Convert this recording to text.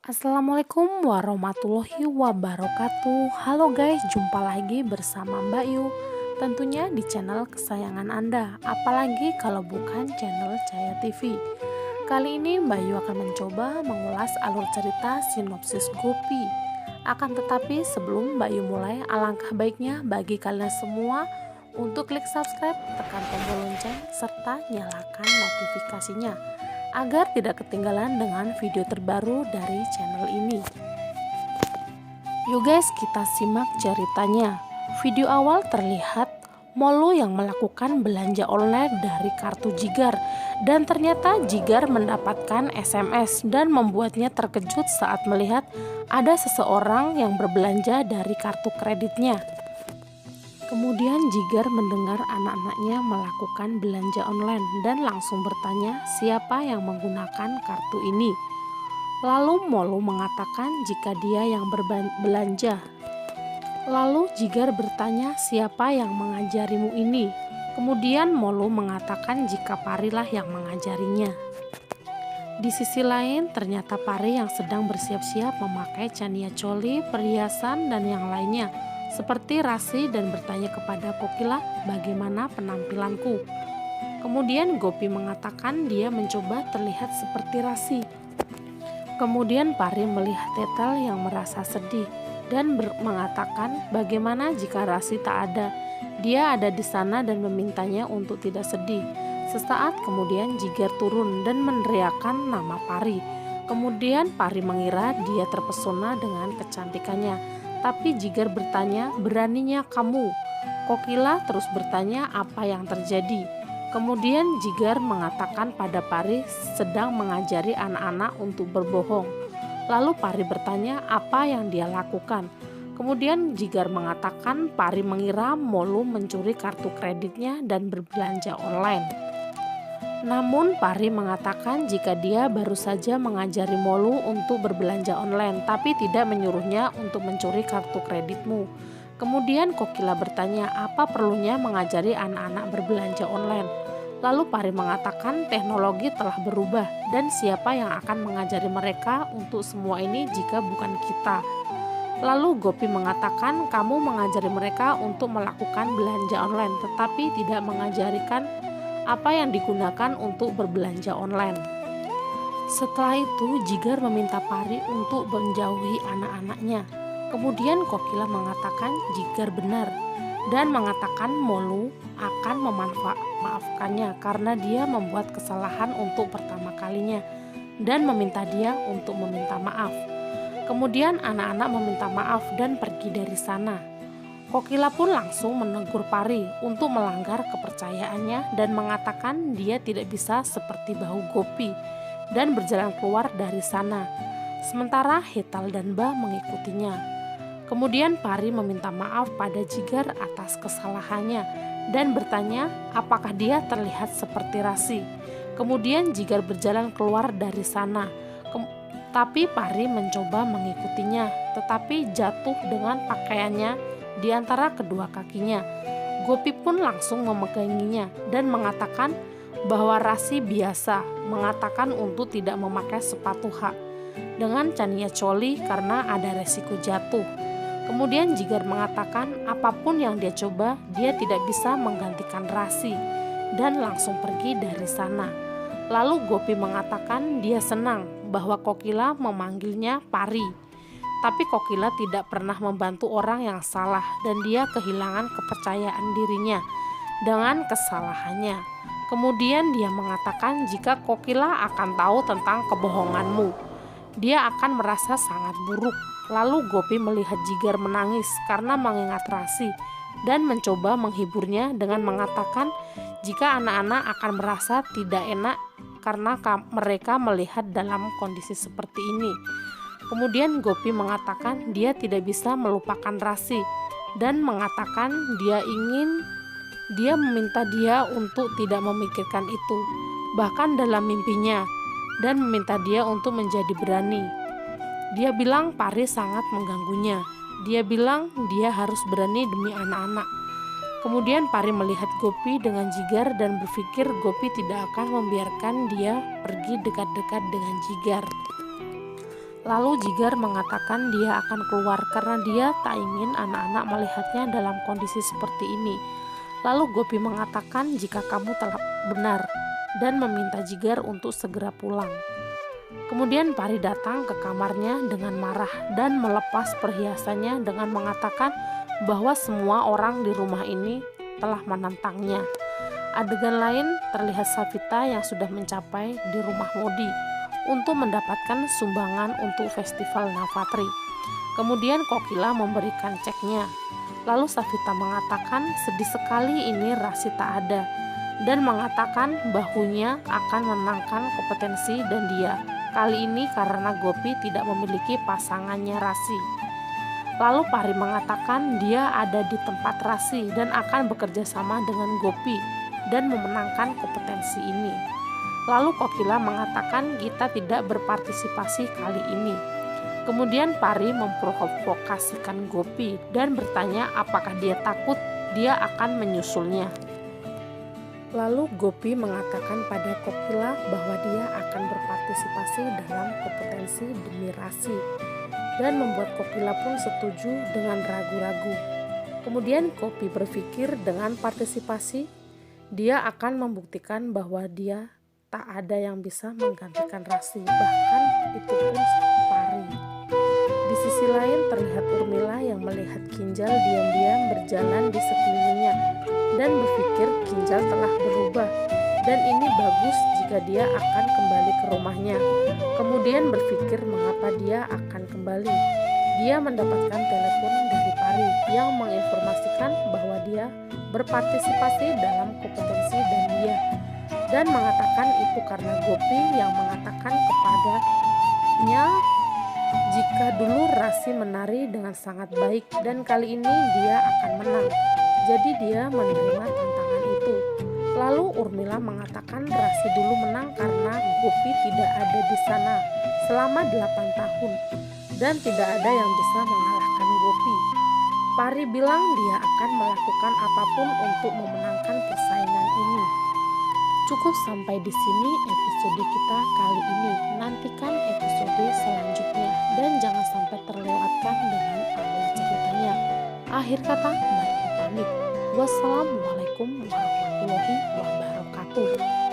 Assalamualaikum warahmatullahi wabarakatuh. Halo guys, jumpa lagi bersama Mbak Yu. Tentunya di channel kesayangan Anda, apalagi kalau bukan channel Cahaya TV. Kali ini Mbak Yu akan mencoba mengulas alur cerita sinopsis Gopi. Akan tetapi sebelum Mbak Yu mulai, alangkah baiknya bagi kalian semua untuk klik subscribe, tekan tombol lonceng, serta nyalakan notifikasinya agar tidak ketinggalan dengan video terbaru dari channel ini. Yuk guys, kita simak ceritanya. Video awal terlihat Molu yang melakukan belanja online dari kartu Jigar, dan ternyata Jigar mendapatkan SMS dan membuatnya terkejut saat melihat ada seseorang yang berbelanja dari kartu kreditnya. Kemudian Jigar mendengar anak-anaknya melakukan belanja online dan langsung bertanya siapa yang menggunakan kartu ini. Lalu Molu mengatakan jika dia yang berbelanja. Lalu Jigar bertanya siapa yang mengajarimu ini. Kemudian Molu mengatakan jika Parilah yang mengajarinya. Di sisi lain ternyata Pari yang sedang bersiap-siap memakai chania coli, perhiasan dan yang lainnya seperti rasi dan bertanya kepada Kokila bagaimana penampilanku. Kemudian Gopi mengatakan dia mencoba terlihat seperti rasi. Kemudian Pari melihat Tetel yang merasa sedih dan mengatakan bagaimana jika rasi tak ada. Dia ada di sana dan memintanya untuk tidak sedih. Sesaat kemudian Jigar turun dan meneriakkan nama Pari. Kemudian Pari mengira dia terpesona dengan kecantikannya. Tapi Jigar bertanya, beraninya kamu? Kokila terus bertanya apa yang terjadi. Kemudian Jigar mengatakan pada Pari sedang mengajari anak-anak untuk berbohong. Lalu Pari bertanya apa yang dia lakukan. Kemudian Jigar mengatakan Pari mengira Molu mencuri kartu kreditnya dan berbelanja online. Namun Pari mengatakan jika dia baru saja mengajari Molu untuk berbelanja online, tapi tidak menyuruhnya untuk mencuri kartu kreditmu. Kemudian Kokila bertanya apa perlunya mengajari anak-anak berbelanja online. Lalu Pari mengatakan teknologi telah berubah dan siapa yang akan mengajari mereka untuk semua ini jika bukan kita. Lalu Gopi mengatakan kamu mengajari mereka untuk melakukan belanja online tetapi tidak mengajarikan apa yang digunakan untuk berbelanja online. Setelah itu Jigar meminta Pari untuk menjauhi anak-anaknya. Kemudian Kokila mengatakan Jigar benar dan mengatakan Molu akan memaafkannya karena dia membuat kesalahan untuk pertama kalinya dan meminta dia untuk meminta maaf. Kemudian anak-anak meminta maaf dan pergi dari sana. Kokila pun langsung menegur Pari untuk melanggar kepercayaannya dan mengatakan dia tidak bisa seperti bahu Gopi dan berjalan keluar dari sana. Sementara Hetal dan Bah mengikutinya. Kemudian Pari meminta maaf pada Jigar atas kesalahannya dan bertanya apakah dia terlihat seperti rasi. Kemudian Jigar berjalan keluar dari sana. Tapi Pari mencoba mengikutinya tetapi jatuh dengan pakaiannya di antara kedua kakinya. Gopi pun langsung memeganginya dan mengatakan bahwa rasi biasa mengatakan untuk tidak memakai sepatu hak dengan chania coli karena ada resiko jatuh. Kemudian Jigar mengatakan apapun yang dia coba dia tidak bisa menggantikan rasi dan langsung pergi dari sana. Lalu Gopi mengatakan dia senang bahwa Kokila memanggilnya Pari. Tapi Kokila tidak pernah membantu orang yang salah dan dia kehilangan kepercayaan dirinya dengan kesalahannya. Kemudian dia mengatakan jika Kokila akan tahu tentang kebohonganmu, dia akan merasa sangat buruk. Lalu Gopi melihat Jigar menangis karena mengingat rasi dan mencoba menghiburnya dengan mengatakan jika anak-anak akan merasa tidak enak karena mereka melihat dalam kondisi seperti ini. Kemudian Gopi mengatakan dia tidak bisa melupakan rasi dan mengatakan dia meminta dia untuk tidak memikirkan itu bahkan dalam mimpinya dan meminta dia untuk menjadi berani. Dia bilang Pari sangat mengganggunya. Dia bilang dia harus berani demi anak-anak. Kemudian Pari melihat Gopi dengan Jigar dan berpikir Gopi tidak akan membiarkan dia pergi dekat-dekat dengan Jigar. Lalu Jigar mengatakan dia akan keluar karena dia tak ingin anak-anak melihatnya dalam kondisi seperti ini. Lalu Gopi mengatakan jika kamu telah benar dan meminta Jigar untuk segera pulang. Kemudian Pari datang ke kamarnya dengan marah dan melepas perhiasannya dengan mengatakan bahwa semua orang di rumah ini telah menentangnya. Adegan lain terlihat Savita yang sudah mencapai di rumah Modi untuk mendapatkan sumbangan untuk festival Navratri. Kemudian Kokila memberikan ceknya. Lalu Savita mengatakan sedih sekali ini Rasi tak ada dan mengatakan bahunya akan menangkan kompetensi dan dia. Kali ini karena Gopi tidak memiliki pasangannya Rasi. Lalu Pari mengatakan dia ada di tempat Rasi dan akan bekerja sama dengan Gopi dan memenangkan kompetensi ini. Lalu Kokila mengatakan kita tidak berpartisipasi kali ini. Kemudian Pari memprovokasikan Gopi dan bertanya apakah dia takut dia akan menyusulnya. Lalu Gopi mengatakan pada Kokila bahwa dia akan berpartisipasi dalam kompetensi demi Rasi dan membuat Kokila pun setuju dengan ragu-ragu. Kemudian Gopi berpikir dengan partisipasi dia akan membuktikan bahwa dia tak ada yang bisa menggantikan Rasi, bahkan itu pun Pari. Di sisi lain terlihat Urmila yang melihat Kinjal diam-diam berjalan di sekelilingnya dan berpikir Kinjal telah berubah dan ini bagus jika dia akan kembali ke rumahnya. Kemudian berpikir mengapa dia akan kembali. Dia mendapatkan telepon dari Pari yang menginformasikan bahwa dia berpartisipasi dalam kompetensi dan dia dan mengatakan itu karena Gopi yang mengatakan kepadanya jika dulu Rasi menari dengan sangat baik dan kali ini dia akan menang. Jadi dia menerima tantangan itu. Lalu Urmila mengatakan Rasi dulu menang karena Gopi tidak ada di sana selama 8 tahun dan tidak ada yang bisa mengalahkan Gopi. Pari bilang dia akan melakukan apapun untuk memenangkan persaingan ini. Cukup sampai di sini episode kita kali ini. Nantikan episode selanjutnya dan jangan sampai terlewatkan dengan alur ceritanya. Akhir kata, Mbak pamit. Wassalamualaikum warahmatullahi wabarakatuh.